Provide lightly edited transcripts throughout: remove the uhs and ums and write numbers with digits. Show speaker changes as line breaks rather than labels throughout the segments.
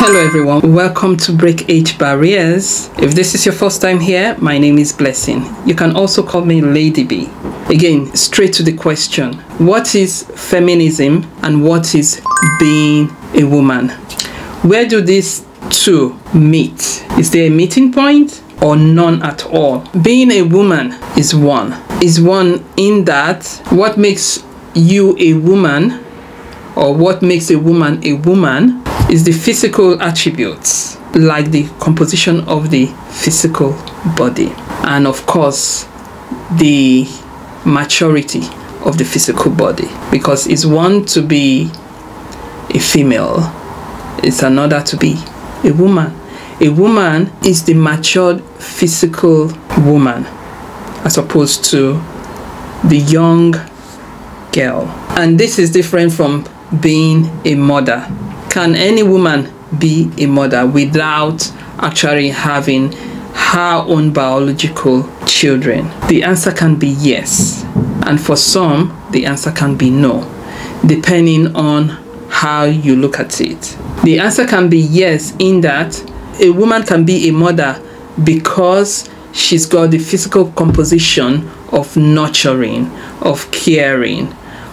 Hello everyone, welcome to Break Age Barriers. If this is your first time here, my name is Blessing. You can also call me Lady B. Again, straight to the question. What is feminism and what is being a woman? Where do these two meet? Is there a meeting point or none at all? Being a woman is one. Is one in that what makes you a woman or what makes a woman is the physical attributes, like the composition of the physical body, and of course the maturity of the physical body, because it's one to be a female, it's another to be a woman. A woman is the matured physical woman as opposed to the young girl, and this is different from being a mother. Can any woman be a mother without actually having her own biological children? The answer can be yes, and for some the answer can be no, depending on how you look at it. The answer can be yes in that a woman can be a mother because she's got the physical composition of nurturing, of caring,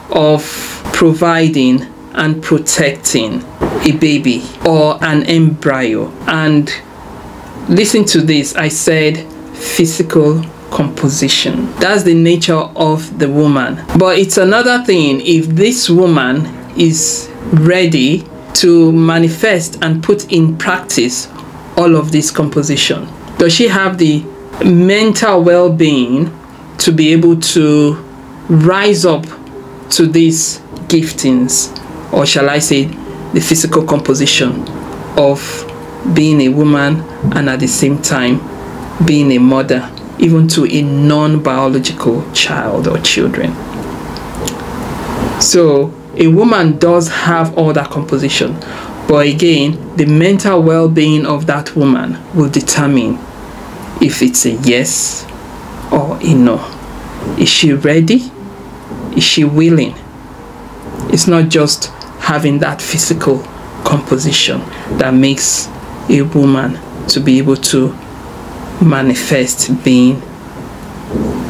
of providing and protecting a baby or an embryo. And listen to this, I said physical composition. That's the nature of the woman. But it's another thing if this woman is ready to manifest and put in practice all of this composition. Does she have the mental well-being to be able to rise up to these giftings, or shall I say the physical composition of being a woman and at the same time being a mother, even to a non-biological child or children? So a woman does have all that composition, but again, the mental well-being of that woman will determine if it's a yes or a no. Is she ready? Is she willing? It's not just having that physical composition that makes a woman to be able to manifest being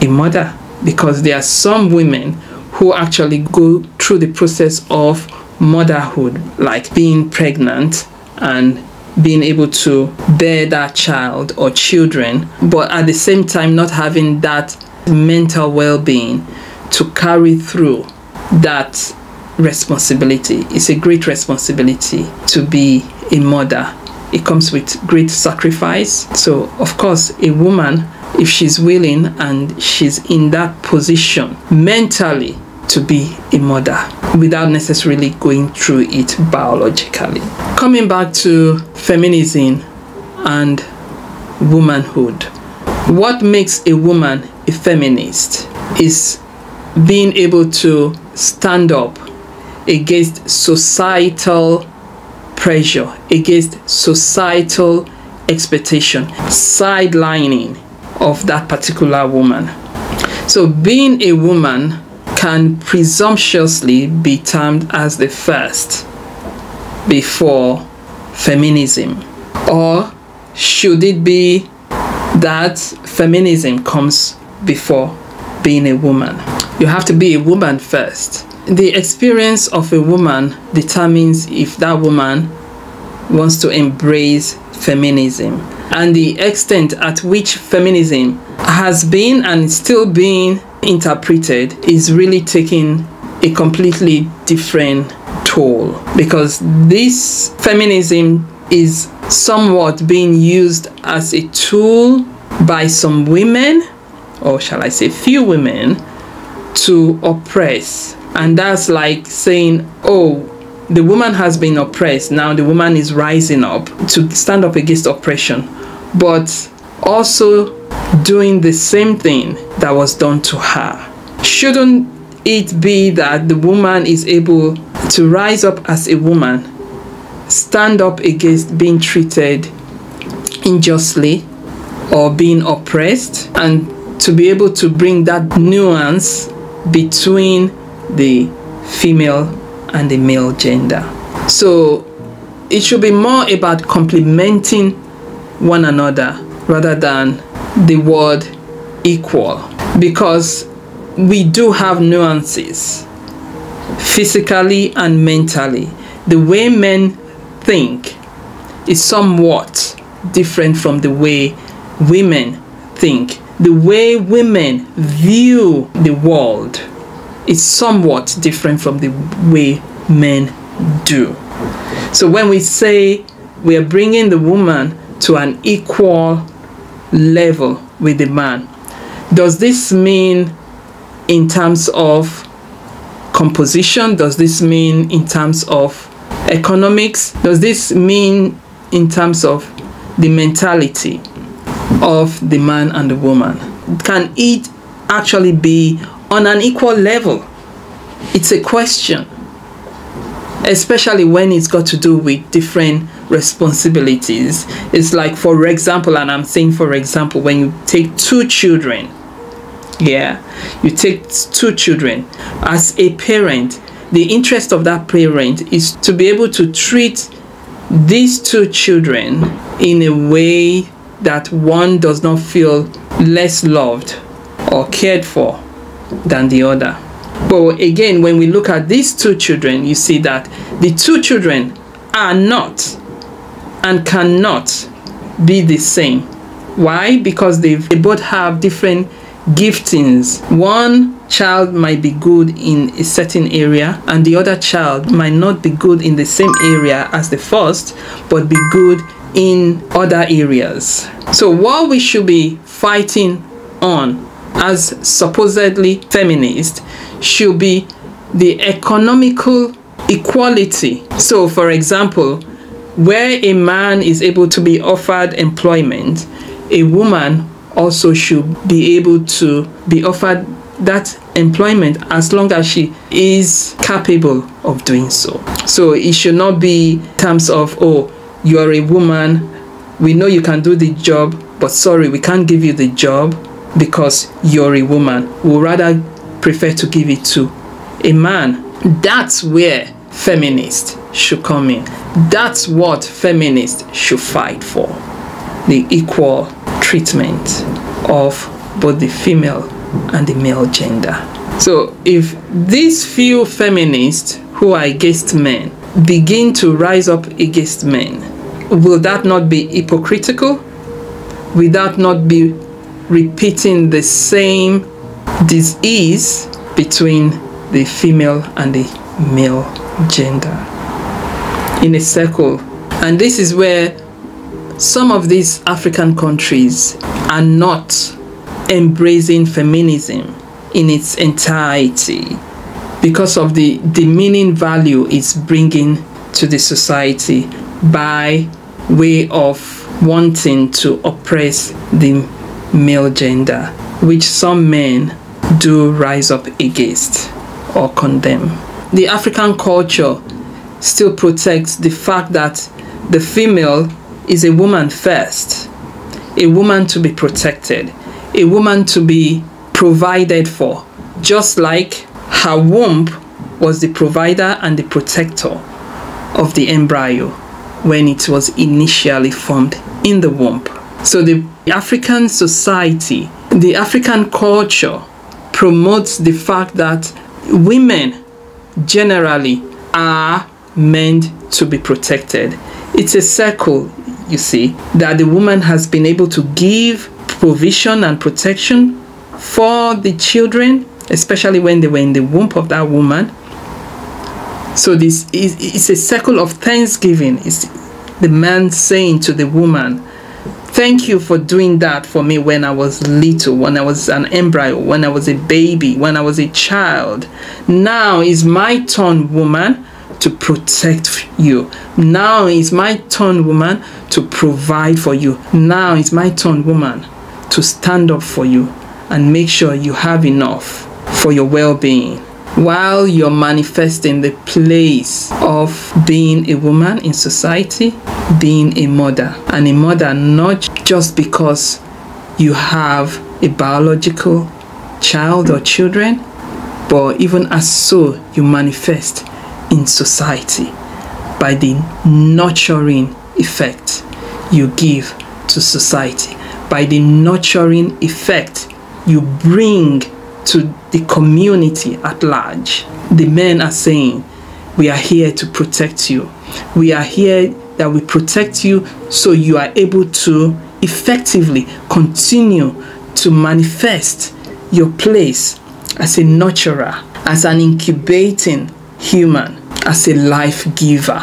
a mother, because there are some women who actually go through the process of motherhood, like being pregnant and being able to bear that child or children, but at the same time not having that mental well-being to carry through that responsibility. It's a great responsibility to be a mother. It comes with great sacrifice. So of course a woman, if she's willing and she's in that position mentally to be a mother without necessarily going through it biologically. Coming back to feminism and womanhood, what makes a woman a feminist is being able to stand up against societal pressure, against societal expectation, sidelining of that particular woman. So being a woman can presumptuously be termed as the first before feminism, or should it be that feminism comes before being a woman? You have to be a woman first. The experience of a woman determines if that woman wants to embrace feminism, and the extent at which feminism has been and still being interpreted is really taking a completely different toll, because this feminism is somewhat being used as a tool by some women, or shall I say few women, to oppress. And that's like saying, oh, the woman has been oppressed, now the woman is rising up to stand up against oppression, but also doing the same thing that was done to her. Shouldn't it be that the woman is able to rise up as a woman, stand up against being treated unjustly or being oppressed, and to be able to bring that nuance between the female and the male gender? So it should be more about complementing one another rather than the word equal, because we do have nuances physically and mentally. The way men think is somewhat different from the way women think. The way women view the world is somewhat different from the way men do. So when we say we are bringing the woman to an equal level with the man, does this mean in terms of composition? Does this mean in terms of economics? Does this mean in terms of the mentality of the man and the woman? Can it actually be on an equal level? It's a question, especially when it's got to do with different responsibilities. It's like, for example, and I'm saying for example, when you take two children, you take two children. As a parent, the interest of that parent is to be able to treat these two children in a way that one does not feel less loved or cared for than the other. But again, when we look at these two children, you see that the two children are not and cannot be the same. Why? Because they both have different giftings. One child might be good in a certain area and the other child might not be good in the same area as the first, but be good in other areas. So what we should be fighting on as supposedly feminist should be the economical equality. So for example, where a man is able to be offered employment, a woman also should be able to be offered that employment as long as she is capable of doing so. So it should not be in terms of, oh, you are a woman, we know you can do the job, but sorry, we can't give you the job because you're a woman. We'll rather prefer to give it to a man. That's where feminists should come in. That's what feminists should fight for. The equal treatment of both the female and the male gender. So if these few feminists who are against men begin to rise up against men, will that not be hypocritical? Will that not be repeating the same disease between the female and the male gender in a circle? And this is where some of these African countries are not embracing feminism in its entirety because of the demeaning value it's bringing to the society by way of wanting to oppress the male gender, which some men do rise up against or condemn. The African culture still protects the fact that the female is a woman first, a woman to be protected, a woman to be provided for, just like her womb was the provider and the protector of the embryo when it was initially formed in the womb. So the African society, the African culture promotes the fact that women generally are meant to be protected. It's a circle, you see, that the woman has been able to give provision and protection for the children, especially when they were in the womb of that woman. So this is a circle of thanksgiving. It's the man saying to the woman, thank you for doing that for me when I was little, when I was an embryo, when I was a baby, when I was a child. Now is my turn, woman, to protect you. Now is my turn, woman, to provide for you. Now is my turn, woman, to stand up for you and make sure you have enough for your well-being, while you're manifesting the place of being a woman in society, being a mother. And a mother not just because you have a biological child or children, but even as so you manifest in society by the nurturing effect you give to society, by the nurturing effect you bring to the community at large. The men are saying, we are here to protect you. We are here that we protect you so you are able to effectively continue to manifest your place as a nurturer, as an incubating human, as a life giver.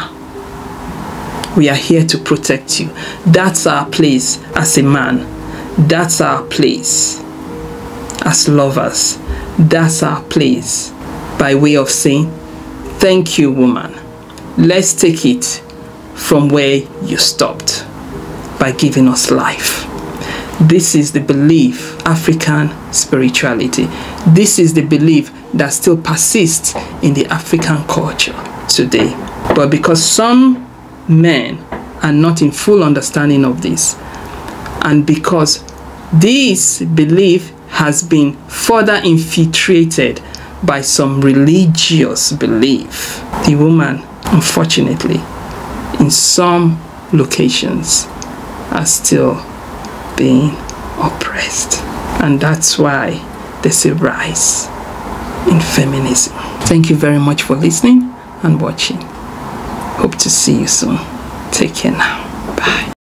We are here to protect you. That's our place as a man. That's our place as lovers. That's our place by way of saying, thank you, woman. Let's take it from where you stopped by giving us life. This is the belief, African spirituality. This is the belief that still persists in the African culture today. But because some men are not in full understanding of this, and because this belief has been further infiltrated by some religious belief, the woman, unfortunately, in some locations are still being oppressed. And that's why there's a rise in feminism. Thank you very much for listening and watching. Hope to see you soon. Take care now. Bye.